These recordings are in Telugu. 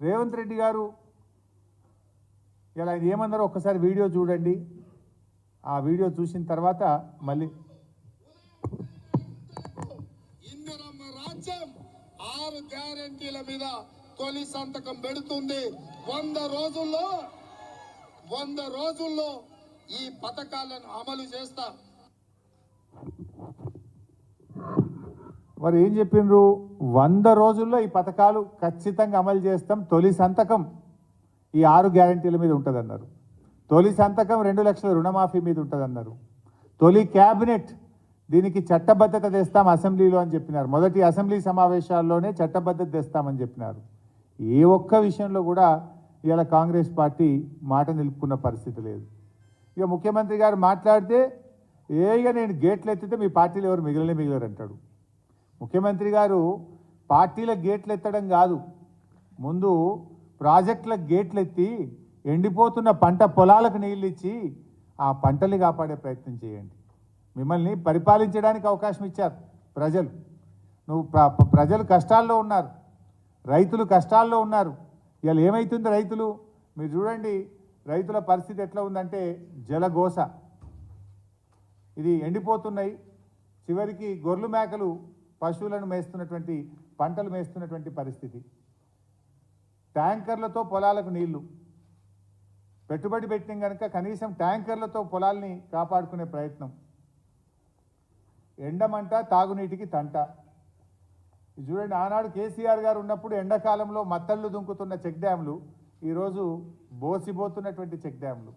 రేవంత్ రెడ్డి గారు ఇలా ఏమన్నారో ఒక్కసారి వీడియో చూడండి. ఆ వీడియో చూసిన తర్వాత మళ్ళీ ఇందిరమ్మ రాజ్యం 6 గ్యారెంటీల మీద తొలి సంతకం పెడుతుంది. 100 రోజుల్లో ఈ పథకాలను అమలు చేస్తాం. వారు ఏం చెప్పిండ్రు? 100 రోజుల్లో ఈ పథకాలు ఖచ్చితంగా అమలు చేస్తాం. తొలి సంతకం ఈ 6 గ్యారెంటీల మీద ఉంటుందన్నారు. తొలి సంతకం 2 లక్షల రుణమాఫీ మీద ఉంటుందన్నారు. తొలి క్యాబినెట్ దీనికి చట్టబద్ధత తెస్తాం అసెంబ్లీలో అని చెప్పినారు. మొదటి అసెంబ్లీ సమావేశాల్లోనే చట్టబద్ధత తెస్తామని చెప్పినారు. ఏ ఒక్క విషయంలో కూడా ఇవాళ కాంగ్రెస్ పార్టీ మాట నిలుపుకున్న పరిస్థితి లేదు. ఇక ముఖ్యమంత్రి గారు మాట్లాడితే ఇక నేను గేట్లు ఎత్తితే మీ పార్టీలు ఎవరు మిగలరు అంటాడు. ముఖ్యమంత్రి గారు పార్టీల గేట్లు ఎత్తడం కాదు, ముందు ప్రాజెక్టుల గేట్లు ఎత్తి ఎండిపోతున్న పంట పొలాలకు నీళ్ళు ఇచ్చి ఆ పంటల్ని కాపాడే ప్రయత్నం చేయండి. మిమ్మల్ని పరిపాలించడానికి అవకాశం ఇచ్చారు ప్రజలు. ప్రజలు కష్టాల్లో ఉన్నారు, రైతులు కష్టాల్లో ఉన్నారు. ఇవాళ ఏమవుతుంది రైతులు మీరు చూడండి. రైతుల పరిస్థితి ఎట్లా ఉందంటే జలగోస. ఇది ఎండిపోతున్నాయి. చివరికి గొర్రెలు మేకలు పశువులను మేస్తున్నటువంటి పంటలు మేస్తున్నటువంటి పరిస్థితి. ట్యాంకర్లతో పొలాలకు నీళ్లు పెట్టుబడి పెట్టిన కనుక కనీసం ట్యాంకర్లతో పొలాల్ని కాపాడుకునే ప్రయత్నం. ఎండమంట తాగునీటికి తంట. చూడండి, ఆనాడు కేసీఆర్ గారు ఉన్నప్పుడు ఎండాకాలంలో మత్తళ్ళు దుంకుతున్న చెక్ డ్యాములు ఈరోజు బోసిపోతున్నటువంటి చెక్ డ్యాములు.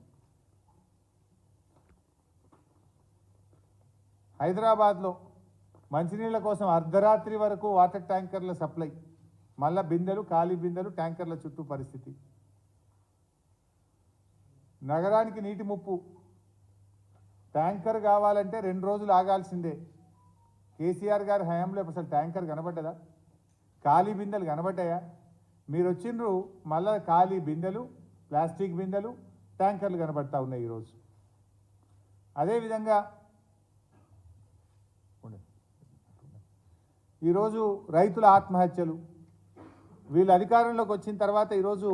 హైదరాబాద్లో మంచినీళ్ళ కోసం అర్ధరాత్రి వరకు వాటర్ ట్యాంకర్ల సప్లై, మళ్ళా బిందెలు ఖాళీ బిందెలు ట్యాంకర్ల చుట్టూ పరిస్థితి. నగరానికి నీటి ముప్పు. ట్యాంకర్ కావాలంటే 2 రోజులు ఆగాల్సిందే. కేసీఆర్ గారి హయాంలో అసలు ట్యాంకర్ కనబడ్డదా? ఖాళీ బిందెలు కనబడ్డాయా? మీరు వచ్చిండ్రు మళ్ళా ఖాళీ బిందెలు, ప్లాస్టిక్ బిందెలు, ట్యాంకర్లు కనబడతా ఉన్నాయి ఈరోజు. అదేవిధంగా ఈరోజు రైతుల ఆత్మహత్యలు. వీళ్ళు అధికారంలోకి వచ్చిన తర్వాత ఈరోజు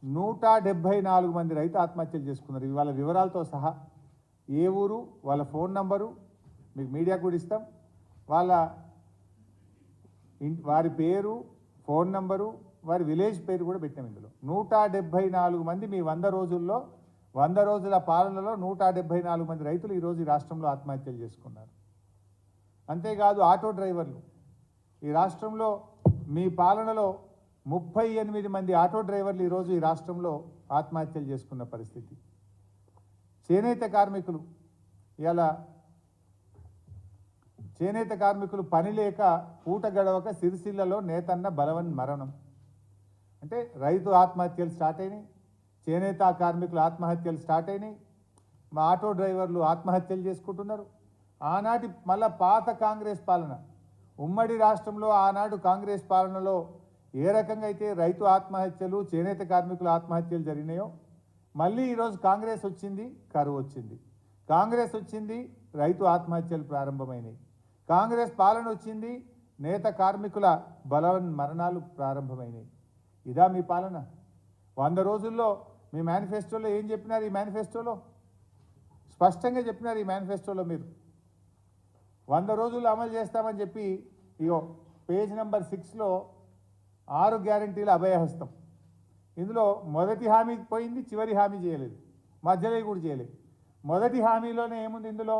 174 మంది రైతు ఆత్మహత్యలు చేసుకున్నారు. ఇవాళ వివరాలతో సహా, ఏ ఊరు, వాళ్ళ ఫోన్ నంబరు మీకు మీడియా కూడా ఇస్తాం. వారి పేరు, ఫోన్ నంబరు, వారి విలేజ్ పేరు కూడా పెట్టాం ఇందులో. 174 మంది మీ 100 రోజుల పాలనలో 174 మంది రైతులు ఈరోజు ఈ రాష్ట్రంలో ఆత్మహత్యలు చేసుకున్నారు. అంతేకాదు ఆటో డ్రైవర్లు. ఈ రాష్ట్రంలో మీ పాలనలో 38 మంది ఆటో డ్రైవర్లు ఈరోజు ఈ రాష్ట్రంలో ఆత్మహత్యలు చేసుకున్న పరిస్థితి. చేనేత కార్మికులు. ఇలా చేనేత కార్మికులు పని లేక పూట గడవక సిరిసిల్లలో నేతన్న బలవన్ మరణం. అంటే రైతు ఆత్మహత్యలు స్టార్ట్ అయినాయి, చేనేత కార్మికులు ఆత్మహత్యలు స్టార్ట్ అయినాయి, మా ఆటో డ్రైవర్లు ఆత్మహత్యలు చేసుకుంటున్నారు. ఆనాటి మళ్ళా పాత కాంగ్రెస్ పాలన, ఉమ్మడి రాష్ట్రంలో ఆనాడు కాంగ్రెస్ పాలనలో ఏ రకంగా అయితే రైతు ఆత్మహత్యలు, చేనేత కార్మికుల ఆత్మహత్యలు జరిగినాయో, మళ్ళీ ఈరోజు కాంగ్రెస్ వచ్చింది, కరువు వచ్చింది. కాంగ్రెస్ వచ్చింది, రైతు ఆత్మహత్యలు ప్రారంభమైనాయి. కాంగ్రెస్ పాలన వచ్చింది, నేత కార్మికుల బలవన్ మరణాలు ప్రారంభమైనాయి. ఇదా మీ పాలన? 100 రోజుల్లో మీ మేనిఫెస్టోలో ఏం చెప్పినారు? ఈ మేనిఫెస్టోలో స్పష్టంగా చెప్పినారు. ఈ మేనిఫెస్టోలో మీరు 100 రోజుల్లో అమలు చేస్తామని చెప్పి ఇగో పేజ్ నెంబర్ 6లో 6 గ్యారెంటీల అభయహస్తం. ఇందులో మొదటి హామీ పోయింది, చివరి హామీ చేయలేదు, మధ్యలో కూడా చేయలేదు. మొదటి హామీలోనే ఏముంది? ఇందులో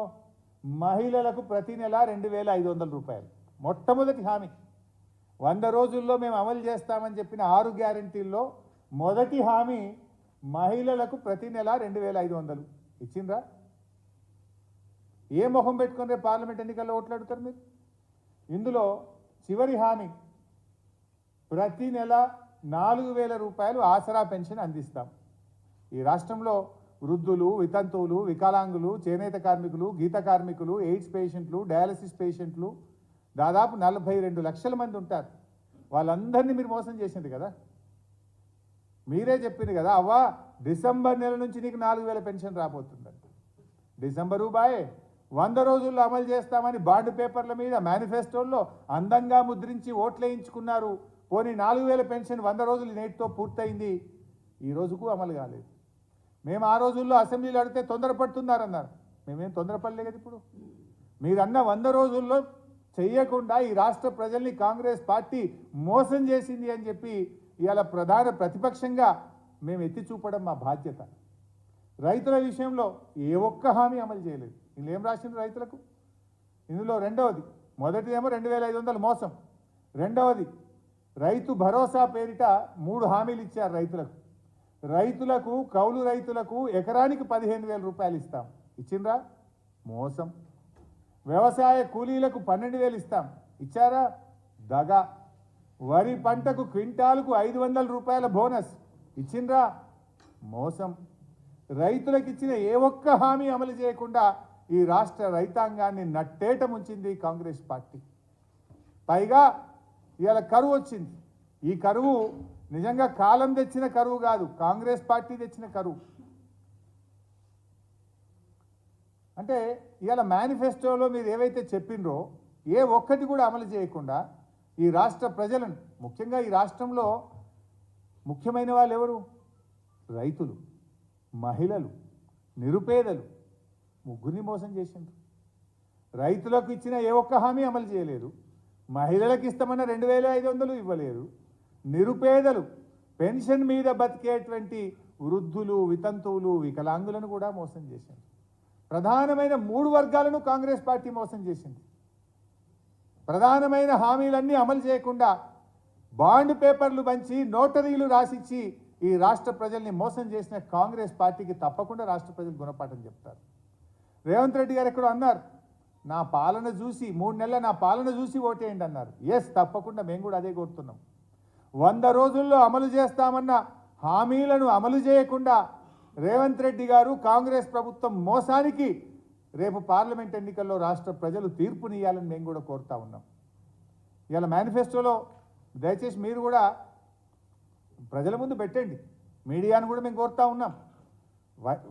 మహిళలకు ప్రతి నెల 2500 రూపాయలు మొట్టమొదటి హామీ. 100 రోజుల్లో మేము అమలు చేస్తామని చెప్పిన 6 గ్యారెంటీల్లో మొదటి హామీ మహిళలకు ప్రతి నెల 2500 ఇచ్చిండ్రా? ఏ మొహం పెట్టుకుని రేపు పార్లమెంట్ ఎన్నికల్లో ఓట్లాడుతారు మీరు? ఇందులో చివరి హామీ ప్రతి నెల 4000 రూపాయలు ఆసరా పెన్షన్ అందిస్తాం. ఈ రాష్ట్రంలో వృద్ధులు, వితంతువులు, వికలాంగులు, చేనేత కార్మికులు, గీత కార్మికులు, ఎయిడ్స్ పేషెంట్లు, డయాలసిస్ పేషెంట్లు దాదాపు 42 లక్షల మంది ఉంటారు. వాళ్ళందరినీ మీరు మోసం చేసింది కదా. మీరే చెప్పింది కదా, అవ్వా డిసెంబర్ నెల నుంచి నీకు 4000 పెన్షన్ రాబోతుందండి. డిసెంబరు బాయ్, 100 రోజుల్లో అమలు చేస్తామని బాండ్ పేపర్ల మీద మేనిఫెస్టోల్లో అందంగా ముద్రించి ఓట్లేయించుకున్నారు. పోనీ 4000 పెన్షన్ 100 రోజులు నేటితో పూర్తయింది, ఈ రోజుకు అమలు కాలేదు. మేము ఆ రోజుల్లో అసెంబ్లీలో అడిగితే తొందరపడుతున్నారన్నారు. మేమేం తొందరపడలేదు కదా. ఇప్పుడు మీరన్న 100 రోజుల్లో చెయ్యకుండా ఈ రాష్ట్ర ప్రజల్ని కాంగ్రెస్ పార్టీ మోసం చేసింది అని చెప్పి ఇవాళ ప్రధాన ప్రతిపక్షంగా మేము ఎత్తి చూపడం మా బాధ్యత. రైతుల విషయంలో ఏ ఒక్క హామీ అమలు చేయలేదు. వీళ్ళు ఏం రాసిండ్రు రైతులకు? ఇందులో రెండవది, మొదటిదేమో 2500 మోసం, రెండవది రైతు భరోసా పేరిట 3 హామీలు ఇచ్చారు రైతులకు. రైతులకు, కౌలు రైతులకు ఎకరానికి 15,000 రూపాయలు ఇస్తాం, ఇచ్చిండ్రా? మోసం. వ్యవసాయ కూలీలకు 12,000 ఇస్తాం, ఇచ్చారా? దగా. వరి పంటకు క్వింటాలకు 500 రూపాయల బోనస్, ఇచ్చిండ్రా? మోసం. రైతులకు ఇచ్చిన ఏ ఒక్క హామీ అమలు చేయకుండా ఈ రాష్ట్ర రైతాంగాన్ని నట్టేట ముంచింది కాంగ్రెస్ పార్టీ. పైగా ఇవాళ కరువు వచ్చింది. ఈ కరువు నిజంగా కాలం తెచ్చిన కరువు కాదు, కాంగ్రెస్ పార్టీ తెచ్చిన కరువు. అంటే ఇవాళ మేనిఫెస్టోలో మీరు ఏవైతే చెప్పినరో ఏ ఒక్కటి కూడా అమలు చేయకుండా ఈ రాష్ట్ర ప్రజలను, ముఖ్యంగా ఈ రాష్ట్రంలో ముఖ్యమైన వాళ్ళు ఎవరు? రైతులు, మహిళలు, నిరుపేదలు, ముగ్గురిని మోసం చేసిండ్రు. రైతులకు ఇచ్చిన ఏ ఒక్క హామీ అమలు చేయలేదు. మహిళలకు ఇస్తామన్న 2500 ఇవ్వలేదు. నిరుపేదలు, పెన్షన్ మీద బతికేటువంటి వృద్ధులు, వితంతువులు, వికలాంగులను కూడా మోసం చేసింది. ప్రధానమైన 3 వర్గాలను కాంగ్రెస్ పార్టీ మోసం చేసింది. ప్రధానమైన హామీలన్నీ అమలు చేయకుండా బాండ్ పేపర్లు పంచి నోటరీలు రాసిచ్చి ఈ రాష్ట్ర ప్రజల్ని మోసం చేసిన కాంగ్రెస్ పార్టీకి తప్పకుండా రాష్ట్ర ప్రజలు గుణపాఠం చెప్తారు. రేవంత్ రెడ్డి గారు ఎక్కడో అన్నారు, నా పాలన చూసి 3 నెలల నా పాలన చూసి ఓటేయండి అన్నారు. ఎస్, తప్పకుండా మేము కూడా అదే కోరుతున్నాం. 100 రోజుల్లో అమలు చేస్తామన్న హామీలను అమలు చేయకుండా రేవంత్ రెడ్డి గారు, కాంగ్రెస్ ప్రభుత్వం మోసానికి రేపు పార్లమెంట్ ఎన్నికల్లో రాష్ట్ర ప్రజలు తీర్పునియాలని మేము కూడా కోరుతా ఉన్నాం. ఇవాళ మేనిఫెస్టోలో దయచేసి మీరు కూడా ప్రజల ముందు పెట్టండి, మీడియాను కూడా మేము కోరుతా ఉన్నాం.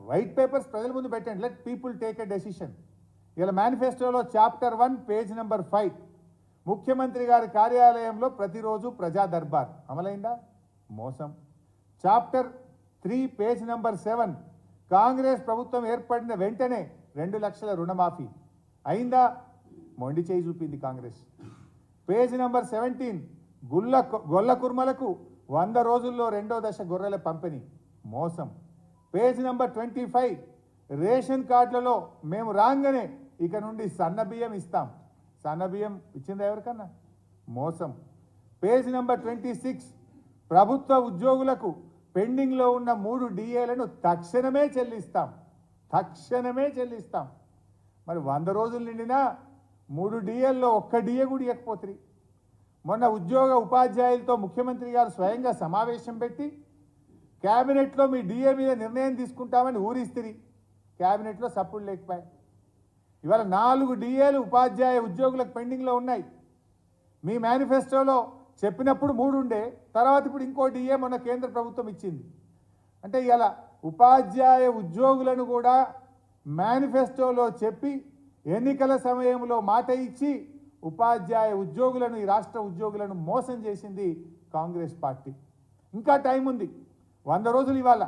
వైట్ పేపర్స్ ప్రజల ముందు పెట్టండి, let people take a decision. ఇలా మేనిఫెస్టోలో చాప్టర్ 1 పేజ్ నెంబర్ 5 ముఖ్యమంత్రి గారి కార్యాలయంలో ప్రతిరోజు ప్రజా దర్బార్ అమలైందా? మోసం. చాప్టర్ 3 పేజ్ నెంబర్ 7 కాంగ్రెస్ ప్రభుత్వం ఏర్పడిన వెంటనే 2 లక్షల రుణమాఫీ అయిందా? మొండి చేయి చూపింది కాంగ్రెస్. పేజ్ నెంబర్ 17 గొల్ల కుర్మలకు 100 రోజుల్లో 2వ దశ గొర్రెల పంపిణీ, మోసం. పేజ్ నెంబర్ 25 రేషన్ కార్డులలో మేము రాగానే ఇక నుండి సన్న బియ్యం ఇస్తాం, సన్న బియ్యం ఇచ్చిందా ఎవరికన్నా? మోసం. పేజ్ నెంబర్ 26 ప్రభుత్వ ఉద్యోగులకు పెండింగ్లో ఉన్న 3 డిఏలను తక్షణమే చెల్లిస్తాం, తక్షణమే చెల్లిస్తాం. మరి 100 రోజులు నిండినా 3 డిఏల్లో 1 డిఏ కూడా ఇవ్వకపోతుంది. మొన్న ఉద్యోగ ఉపాధ్యాయులతో ముఖ్యమంత్రి గారు స్వయంగా సమావేశం పెట్టి క్యాబినెట్లో మీ డిఏ మీద నిర్ణయం తీసుకుంటామని ఊరిస్తిరి, క్యాబినెట్లో సపోర్ట్ లేకపోయాయి. ఇవాళ 4 డిఏలు ఉపాధ్యాయ ఉద్యోగులకు పెండింగ్లో ఉన్నాయి. మీ మేనిఫెస్టోలో చెప్పినప్పుడు 3 ఉండే, తర్వాత ఇప్పుడు ఇంకో డిఏ మొన్న కేంద్ర ప్రభుత్వం ఇచ్చింది. అంటే ఇవాళ ఉపాధ్యాయ ఉద్యోగులను కూడా మేనిఫెస్టోలో చెప్పి ఎన్నికల సమయంలో మాట ఇచ్చి ఉపాధ్యాయ ఉద్యోగులను, ఈ రాష్ట్ర ఉద్యోగులను మోసం చేసింది కాంగ్రెస్ పార్టీ. ఇంకా టైం ఉంది, 100 రోజులు ఇవాళ,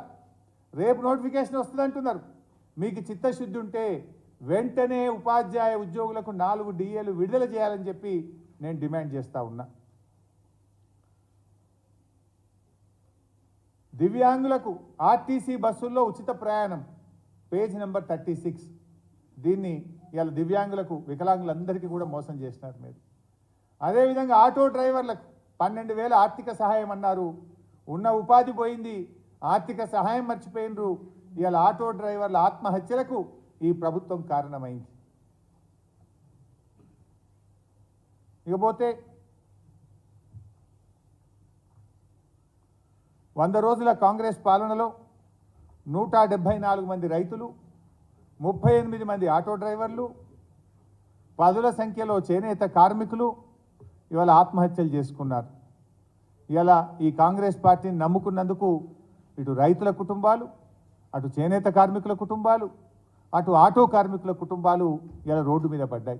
రేపు నోటిఫికేషన్ వస్తుంది అంటున్నారు. మీకు చిత్తశుద్ధి ఉంటే వెంటనే ఉపాధ్యాయ ఉద్యోగులకు 4 డిఏలు విడుదల చేయాలని చెప్పి నేను డిమాండ్ చేస్తా ఉన్నా. దివ్యాంగులకు ఆర్టీసీ బస్సుల్లో ఉచిత ప్రయాణం, పేజ్ నెంబర్ 36. దీన్ని ఇవాళ దివ్యాంగులకు, వికలాంగులందరికీ కూడా మోసం చేసినారు మీరు. అదేవిధంగా ఆటో డ్రైవర్లకు 12,000 ఆర్థిక సహాయం అన్నారు, ఉన్న ఉపాధి పోయింది, ఆర్థిక సహాయం మర్చిపోయినరు. ఇవాళ ఆటో డ్రైవర్ల ఆత్మహత్యలకు ఈ ప్రభుత్వం కారణమైంది. ఇకపోతే 100 రోజుల కాంగ్రెస్ పాలనలో 174 మంది రైతులు, 38 మంది ఆటో డ్రైవర్లు, 10ల సంఖ్యలో చేనేత కార్మికులు ఇవాళ ఆత్మహత్యలు చేసుకున్నారు. ఇవాళ ఈ కాంగ్రెస్ పార్టీని నమ్ముకున్నందుకు ఇటు రైతుల కుటుంబాలు, అటు చేనేత కార్మికుల కుటుంబాలు, అటు ఆటో కార్మికుల కుటుంబాలు ఇలా రోడ్డు మీద పడ్డాయి.